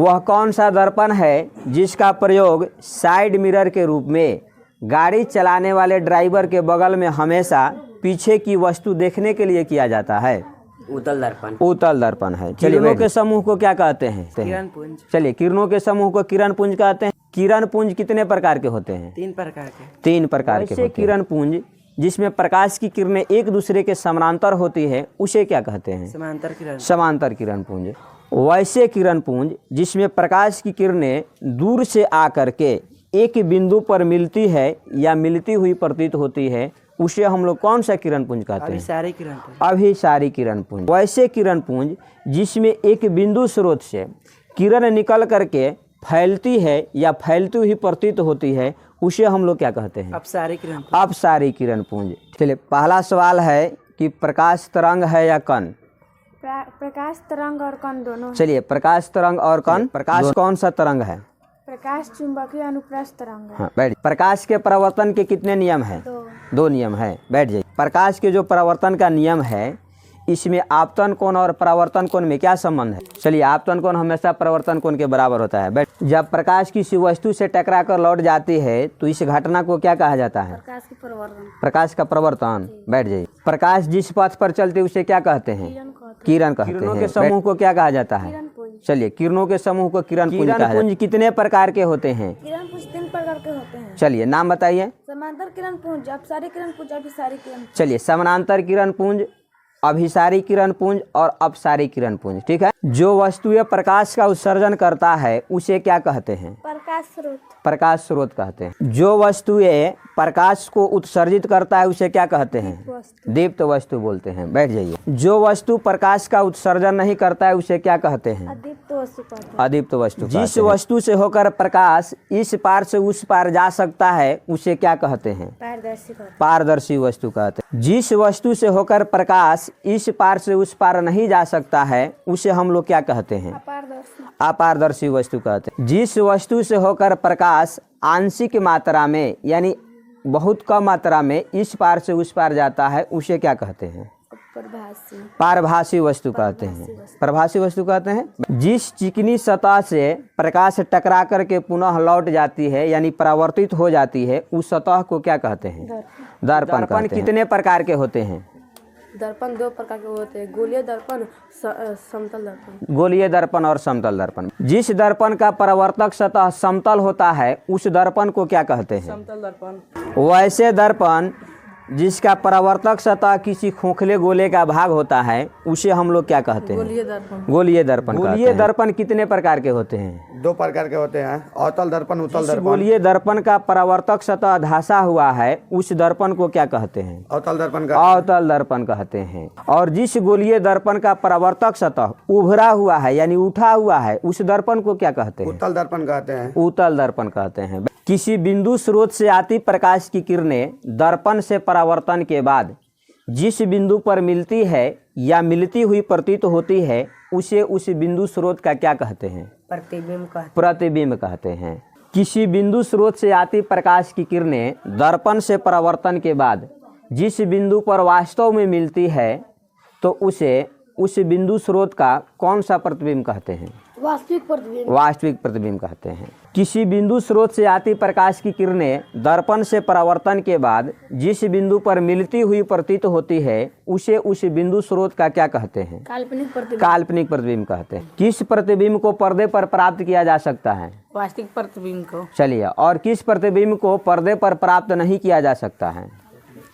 वह कौन सा दर्पण है जिसका प्रयोग साइड मिरर के रूप में गाड़ी चलाने वाले ड्राइवर के बगल में हमेशा पीछे की वस्तु देखने के लिए किया जाता है? उत्तल दर्पण। उत्तल दर्पण है। किरणों के समूह को क्या कहते हैं? किरण पुंज। चलिए, किरणों के समूह को किरण पुंज कहते हैं। किरण पुंज कितने प्रकार के होते हैं? 3 प्रकार के। 3 प्रकार के होते हैं। किरण पुंज जिसमें प्रकाश की किरणें एक दूसरे के समानांतर होती है उसे क्या कहते हैं? समांतर किरण। समांतर किरण पुंज। वैसे किरण पुंज जिसमें प्रकाश की किरणें दूर से आकर के एक बिंदु पर मिलती है या मिलती हुई प्रतीत होती है उसे हम लोग कौन सा किरण पुंज कहते हैं? अभिसारी किरण पुंज। अभिसारी किरण पुंज। वैसे किरण पुंज जिसमें एक बिंदु स्रोत से किरण निकल करके फैलती है या फैलती हुई प्रतीत होती है उसे हम लोग क्या कहते हैं? अपसारी किरण। अपसारी किरण पुंज। चलिए, पहला सवाल है कि प्रकाश तरंग है या कण? प्रकाश तरंग और कण दोनों। चलिए, प्रकाश तरंग और कण। प्रकाश कौन सा तरंग है? प्रकाश चुंबकीय अनुप्रस्थ तरंग है। हाँ, बैठ। प्रकाश के परावर्तन के कितने नियम हैं? 2 नियम है। बैठ जाइए। प्रकाश के जो परावर्तन का नियम है इसमें आपतन कोण और परावर्तन कोण में क्या संबंध है? चलिए, आपतन कोण हमेशा परावर्तन कोण के बराबर होता है। बैठ। जब प्रकाश किसी वस्तु से टकरा कर लौट जाती है तो इस घटना को क्या कहा जाता है? प्रकाश की परिवर्तन। प्रकाश का प्रवर्तन। बैठ जाइए। प्रकाश जिस पथ पर चलते उसे क्या कहते हैं? किरण कहते हैं। किरणों के समूह को क्या कहा जाता है? चलिए, किरणों के समूह को किरण पुंज कहा जाता है। कितने प्रकार के होते हैं? किरण पुंज 3 प्रकार के होते हैं। चलिए, नाम बताइए। समांतर किरण पुंज, अपसारी किरण पुंज, अभिसारी किरण। चलिए, समानांतर किरण पुंज, अभिसारी किरण पुंज और अपसारी किरण पुंज। ठीक है। जो वस्तुएं प्रकाश का उत्सर्जन करता है उसे क्या कहते हैं? प्रकाश स्रोत। प्रकाश स्रोत कहते हैं। जो वस्तुएं प्रकाश को उत्सर्जित करता है उसे क्या कहते हैं? दीप्त वस्तु बोलते हैं। बैठ जाइए। जो वस्तु प्रकाश का उत्सर्जन नहीं करता है उसे क्या कहते हैं? अदीप्त वस्तु कहते हैं। अदीप्त वस्तु। जिस वस्तु से होकर प्रकाश इस पार से उस पार जा सकता है उसे क्या कहते हैं? पारदर्शी कहते हैं। पारदर्शी वस्तु कहते हैं। जिस वस्तु से होकर प्रकाश इस पार से उस पार नहीं जा सकता है उसे हम लोग क्या कहते हैं? अपारदर्शी। अपारदर्शी वस्तु कहते हैं। जिस वस्तु से होकर प्रकाश आंशिक मात्रा में यानी बहुत कम मात्रा में इस पार से उस पार जाता है उसे क्या कहते हैं? पारभासी वस्तु कहते हैं। प्रभासी वस्तु कहते हैं। जिस चिकनी सतह से प्रकाश टकरा करके पुनः लौट जाती है यानी परावर्तित हो जाती है उस सतह को क्या कहते हैं? दर्पण। दर्पण कितने प्रकार के होते हैं? दर्पण 2 प्रकार के होते हैं, गोलीय दर्पण, समतल दर्पण। गोलीय दर्पण और समतल दर्पण। जिस दर्पण का परावर्तक सतह समतल होता है उस दर्पण को क्या कहते हैं? समतल दर्पण। वैसे दर्पण जिसका परावर्तक सतह किसी खोखले गोले का भाग होता है उसे हम लोग क्या कहते हैं? गोलीय दर्पण। गोलीय दर्पण। गोलीय दर्पण कितने प्रकार के होते हैं? 2 प्रकार के होते हैं, अवतल दर्पण, उत्तल दर्पण। गोलीय दर्पण का परावर्तक सतह धंसा हुआ है उस दर्पण को क्या कहते हैं? अवतल दर्पण। अवतल दर्पण कहते हैं। और जिस गोलीय दर्पण का परावर्तक सतह उभरा हुआ है यानी उठा हुआ है उस दर्पण को क्या कहते हैं? उत्तल दर्पण कहते हैं। उत्तल दर्पण कहते हैं। किसी बिंदु स्रोत से आती प्रकाश की किरणें दर्पण से परावर्तन के बाद जिस बिंदु पर मिलती है या मिलती हुई प्रतीत होती है उसे उस बिंदु स्रोत का क्या कहते हैं? प्रतिबिंब कहते हैं। प्रतिबिंब कहते हैं। किसी बिंदु स्रोत से आती प्रकाश की किरणें दर्पण से परावर्तन के बाद जिस बिंदु पर वास्तव में मिलती है तो उसे उस बिंदु स्रोत का कौन सा प्रतिबिंब कहते हैं? वास्तविक प्रतिबिंब। वास्तविक प्रतिबिंब कहते हैं। किसी बिंदु स्रोत से आती प्रकाश की किरणें दर्पण से परावर्तन के बाद जिस बिंदु पर मिलती हुई प्रतीत होती है उसे उस बिंदु स्रोत का क्या कहते हैं? काल्पनिक प्रतिबिंब। काल्पनिक प्रतिबिंब कहते हैं। किस प्रतिबिंब को पर्दे पर प्राप्त किया जा सकता है? वास्तविक प्रतिबिंब को। चलिए, और किस प्रतिबिंब को पर्दे पर प्राप्त नहीं किया जा सकता है?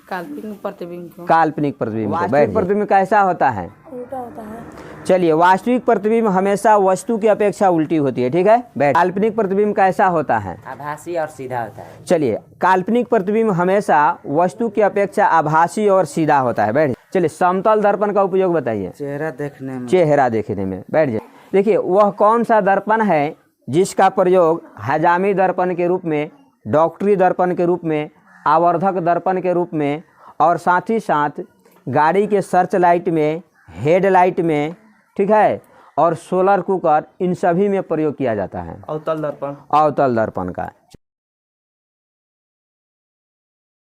काल्पनिक प्रतिबिंब को। काल्पनिक प्रतिबिंब। वास्तविक प्रतिबिंब कैसा होता है? उल्टा होता है। चलिए, वास्तविक प्रतिबिंब हमेशा वस्तु की अपेक्षा उल्टी होती है। ठीक है। बैठ। काल्पनिक प्रतिबिंब कैसा होता है? आभासी और सीधा होता है। चलिए, काल्पनिक प्रतिबिंब हमेशा वस्तु की अपेक्षा आभासी और सीधा होता है। बैठ। चलिए, समतल दर्पण का उपयोग बताइए। चेहरा देखने में। चेहरा देखने में। बैठ जाइए। देखिए, वह कौन सा दर्पण है जिसका प्रयोग हजामी दर्पण के रूप में, डॉक्टरी दर्पण के रूप में, आवर्धक दर्पण के रूप में और साथ ही साथ गाड़ी के सर्च लाइट में, हेडलाइट में, ठीक है, और सोलर कुकर इन सभी में प्रयोग किया जाता है? अवतल दर्पण। अवतल दर्पण का।